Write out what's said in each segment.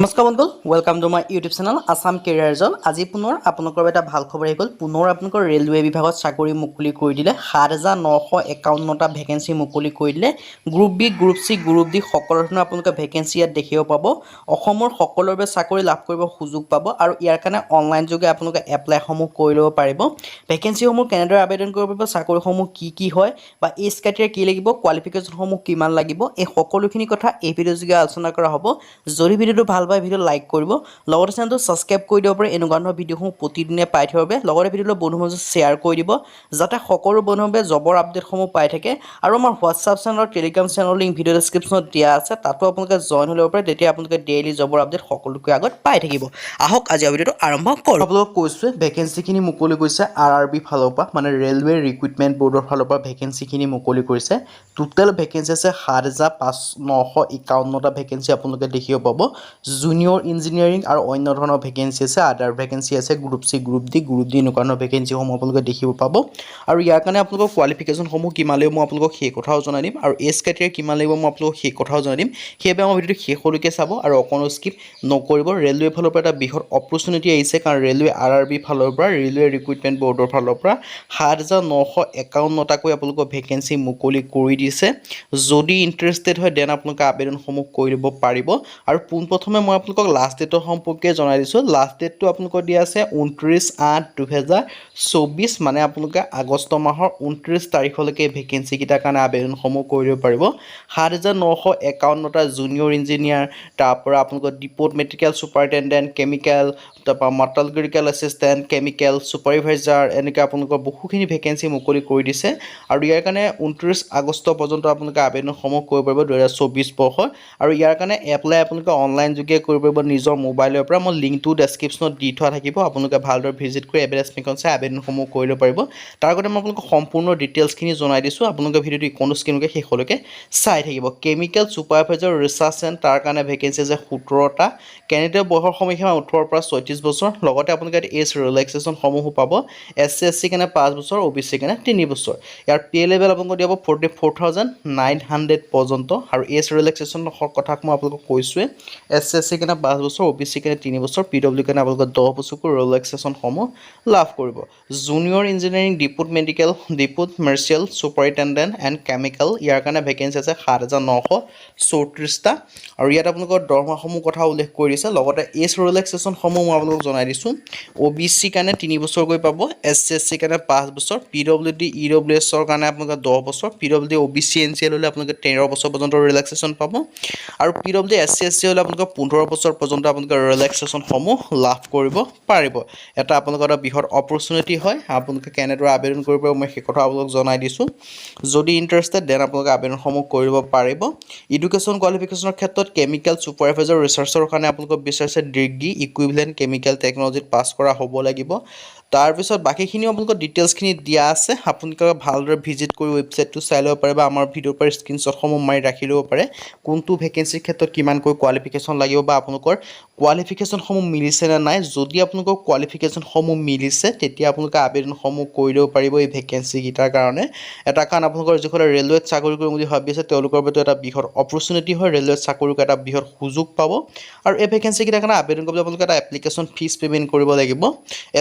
নমস্কাৰ বন্ধু welcome to my YouTube channel Assam career জল আজি পুনৰ আপোনালোকৰ এটা ভাল খবৰ আহি গ'ল পুনৰ আপোনালোকৰ ৰেলৱে বিভাগত চাকৰি মুকলি কৰি দিলে ৭৯৫১টা ভেকেন্সি মুকলি কৰি দিলে group B group C group D সকলো ধৰণৰ আপোনালোকে ভেকেন্সি ইয়াত দেখিব পাব অসমৰ সকলোৰে বাবে চাকৰি লাভ কৰিব সুযোগ পাব আৰু ইয়াৰ কাৰণে অনলাইন যোগে আপোনালোকে এপ্লাইসমূহ কৰি ল'ব পাৰিব ভেকেন্সিসমূহ কেনেদৰে আবেদন কৰিব পাৰিব চাকৰিসমূহ কি হয় বা এজ ক্ৰাইটেৰিয়া কি লাগিব কোৱালিফিকেশ্যনসমূহ কিমান লাগিব এই সকলোখিনি কথা এই ভিডিঅ' যোগে আলোচনা কৰা হ'ব যদি ভিডিঅ'টো ভাল পায় ভিডিঅ' লাইক কৰিব লগতে চেনেলটো সাবস্ক্ৰাইব কৰি দিব পাৰে এনেকুৱা ধৰণৰ ভিডিঅ'সমূহ প্ৰতিদিনে পাই থাকিব বাবে লগতে ভিডিঅ'টো বন্ধুৰ মাজত শ্বেয়াৰ কৰি দিব যাতে সকলো বন্ধুৱে জবৰ আপডেটসমূহ পাই থাকে আৰু আমাৰ হোৱাটছআপ চেনেল আৰু টেলিগ্ৰাম চেনেলৰ লিংক ভিডিঅ' ডেছক্ৰিপশ্যনত দিয়া আছে তাতো আপোনালোকে জইন হৈ ল'ব পাৰে তেতিয়া আপোনালোকে ডেইলি জবৰ আপডেট সকলোতকৈ আগত পাই থাকিব আহক আজি ভিডিঅ'টো আৰম্ভ কৰোঁ আপোনালোকক কৈছোঁ ভেকেন্সিখিনি মুকলি কৰিছে আৰআৰবি ফালৰ পৰা মানে ৰেলৱে ৰিক্ৰুটমেণ্ট বৰ্ডৰ ফালৰ পৰা ভেকেন্সিখিনি মুকলি কৰিছে টোটেল ভেকেন্সি আছে ৭৯৫১টা ভেকেন্সি আপোনালোকে দেখিব পাব জুনিয়ৰ ইঞ্জিনিয়াৰিং আৰু অন্য ধৰণৰ ভেকেন্সি আছে আদাৰ ভেকেন্সি আছে গ্ৰুপ চি গ্ৰুপ ডি এনেকুৱা ধৰণৰ ভেকেন্সিসমূহ আপোনালোকে দেখিব পাব আৰু ইয়াৰ কাৰণে আপোনালোকৰ কোৱালিফিকেশ্যনসমূহ কিমান লাগিব মই আপোনালোকক সেই কথাও জনাই দিম আৰু এজ ক্ৰাইটেৰিয়া কিমান লাগিব মই আপোনালোকক সেই কথাও জনাই দিম সেইবাবে আমাৰ ভিডিঅ'টো শেষলৈকে চাব আৰু অকণো স্কিপ নকৰিব ৰেলৱে ফালৰ পৰা এটা বৃহৎ অপৰচুনিটি আহিছে কাৰণ ৰেলৱে আৰআৰবি ফালৰ পৰা ৰেলৱে ৰিক্ৰুটমেণ্ট বৰ্ডৰ ফালৰ পৰা ৭৯৫১টাকৈ আপোনালোকৰ ভেকেন্সি মুকলি কৰি দিছে যদি ইণ্টাৰেষ্টেড হয় দেন আপোনালোকে আবেদনসমূহ কৰি ল'ব পাৰিব আৰু পোনপ্ৰথমে মই আপোনালোকক লাষ্ট ডেটৰ সম্পৰ্কে জনাই দিছোঁ লাষ্ট ডেটটো আপোনালোকৰ দিয়া আছে ২৯/৮/২০২৪ মানে আপোনালোকে আগষ্ট মাহৰ ২৯ তাৰিখলৈকে ভেকেন্সিকেইটাৰ কাৰণে আবেদনসমূহ কৰিব পাৰিব ৭৯৫১টা জুনিয়ৰ ইঞ্জিনিয়াৰ তাৰপৰা আপোনালোকৰ ডিপ'ট মেট্ৰিকেল ছুপাৰিনটেণ্ডেণ্ট কেমিকেল তাৰপৰা মেটালাৰ্জিকেল এছিষ্টেণ্ট কেমিকেল ছুপাৰভাইজাৰ এনেকৈ আপোনালোকৰ বহুখিনি ভেকেন্সি মুকলি কৰি দিছে আৰু ইয়াৰ কাৰণে ২৯ আগষ্ট পৰ্যন্ত আপোনালোকে আবেদনসমূহ কৰিব পাৰিব ২০২৪ বৰ্ষৰ আৰু ইয়াৰ কাৰণে এপ্লাই আপোনালোকে অনলাইন যোগে কৰিব পাৰিব নিজৰ মোবাইলৰ পৰা মই লিংকটো ডেছক্ৰিপশ্যনত দি থোৱা থাকিব আপোনালোকে ভালদৰে ভিজিট কৰি এডভাৰটাইজমেণ্টখন চাই আবেদনসমূহ কৰি ল'ব পাৰিব তাৰ আগতে মই আপোনালোকক সম্পূৰ্ণ ডিটেইলছখিনি জনাই দিছোঁ আপোনালোকে ভিডিঅ'টো কোনো স্কিনলৈকে শেষলৈকে চাই থাকিব কেমিকেল ছুপাৰভাইজাৰ ৰিচাৰ্চ এণ্ড তাৰ কাৰণে ভেকেন্সি আছে ১৭টা কেণ্ডিডেটৰ বয়সৰ সময়সীমা ১৮ পৰা ৩৬ বছৰ লগতে আপোনালোকে এজ ৰিলেক্সেশ্যনসমূহো পাব SC কাৰণে ৫ বছৰ OBC কাৰণে ৩ বছৰ ইয়াৰ পে লেভেল আপোনালোকক দিব ৪৪,৯০০ পৰ্যন্ত আৰু এজ ৰিলেক্সেশ্যনৰ কথা মই আপোনালোকক কৈছোঁৱে SC কাৰণে ৫ বছৰ OBC কাৰণে ৩ বছৰ PW কাৰণে আপোনালোকে ১০ বছৰকৈ ৰিলেক্সেশ্যনসমূহ লাভ কৰিব junior engineering depot medical depot marshal superintendent and chemical ইয়াৰ কাৰণে ভেকেন্সি আছে ৭৯৩৪টা আৰু ইয়াত আপোনালোকৰ দৰমহাসমূহ কথা উল্লেখ কৰি দিছে লগতে এজ ৰিলেক্সেশ্যনসমূহ মই আপোনালোকক জনাই দিছোঁ OBC কাৰণে 3 বছৰকৈ পাব SC কাৰণে 5 বছৰ PWD EWSৰ কাৰণে আপোনালোকে 10 বছৰ PWD OBC NCL হ'লে আপোনালোকে 13 বছৰ পৰ্যন্ত ৰিলেক্সেশ্যন পাব আৰু PWD SC হ'লে আপোনালোকে 15 বছৰ পৰ্যন্ত আপোনালোকে ৰিলেক্সেশ্যনসমূহ লাভ কৰিব পাৰিব এটা আপোনালোকৰ এটা বৃহৎ অপৰচুনিটি হয় আপোনালোকে কেনেদৰে আবেদন কৰিব পাৰিব মই সেই কথা আপোনালোকক জনাই দিছোঁ যদি ইণ্টাৰেষ্টেড দেন আপোনালোকে আবেদনসমূহ কৰিব পাৰিব এডুকেশ্যন কোৱালিফিকেশ্যনৰ ক্ষেত্ৰত কেমিকেল ছুপাৰভাইজাৰ ৰিচাৰ্চৰ কাৰণে আপোনালোকক বিচাৰিছে ডিগ্ৰী ইকুইভেলেণ্ট কেমিকেল টেকন'লজিত পাছ কৰা হ'ব লাগিব তাৰপিছত বাকীখিনিও আপোনালোকৰ ডিটেইলছখিনি দিয়া আছে আপোনালোকে ভালদৰে ভিজিট কৰি ৱেবছাইটটো চাই ল'ব পাৰে বা আমাৰ ভিডিঅ'ৰ পৰা স্ক্ৰীনশ্বটসমূহ মাৰি ৰাখি ল'ব পাৰে কোনটো ভেকেন্সিৰ ক্ষেত্ৰত কিমানকৈ কোৱালিফিকেশ্যন লাগিব বা আপোনালোকৰ কোৱালিফিকেশ্যনসমূহ মিলিছে নে নাই যদি আপোনালোকৰ কোৱালিফিকেশ্যনসমূহ মিলিছে তেতিয়া আপোনালোকে আবেদনসমূহ কৰি ল'ব পাৰিব এই ভেকেন্সিকেইটাৰ কাৰণে এটা কাৰণ আপোনালোকৰ যিসকলে ৰেলৱেত চাকৰি কৰিম বুলি ভাবি আছে তেওঁলোকৰ বাবে এটা বৃহৎ অপৰচুনিটি হয় ৰেলৱেত চাকৰি কৰা এটা বৃহৎ সুযোগ পাব আৰু এই ভেকেন্সিকেইটাৰ কাৰণে আবেদন কৰিবলৈ আপোনালোকে এটা এপ্লিকেশ্যন ফিজ পে'মেণ্ট কৰিব লাগিব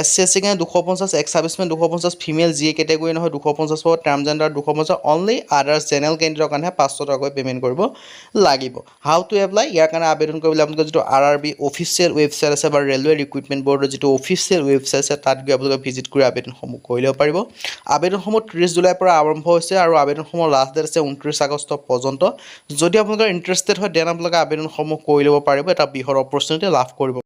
SC কাৰণে 250 এক্স ছাৰ্ভিচমেন 250 ফিমেল যিয়ে কেটেগৰী নহয় 250 পাব ট্ৰান্সজেণ্ডাৰ 250 অনলি আদাৰ্ছ জেনেৰেল কেণ্ডিডেটৰ কাৰণেহে 500 টকাকৈ পে'মেণ্ট কৰিব লাগিব হাউ টু এপ্লাই ইয়াৰ কাৰণে আবেদন কৰিবলৈ আপোনালোকৰ যিটো আৰআৰবি অফিচিয়েল ৱেবছাইট আছে বা ৰেলৱে ৰিক্ৰুটমেণ্ট বৰ্ডৰ যিটো অফিচিয়েল ৱেবছাইট আছে তাত গৈ আপোনালোকে ভিজিট কৰি আবেদনসমূহ কৰি ল'ব পাৰিব আবেদনসমূহ 30 জুলাইৰ পৰা আৰম্ভ হৈছে আৰু আবেদনসমূহৰ লাষ্ট ডেট আছে 29 আগষ্ট পৰ্যন্ত যদি আপোনালোকৰ ইণ্টাৰেষ্টেড হয় দেন আপোনালোকে আবেদনসমূহ কৰি ল'ব পাৰিব এটা বৃহৎ অপৰচুনিটি লাভ কৰিব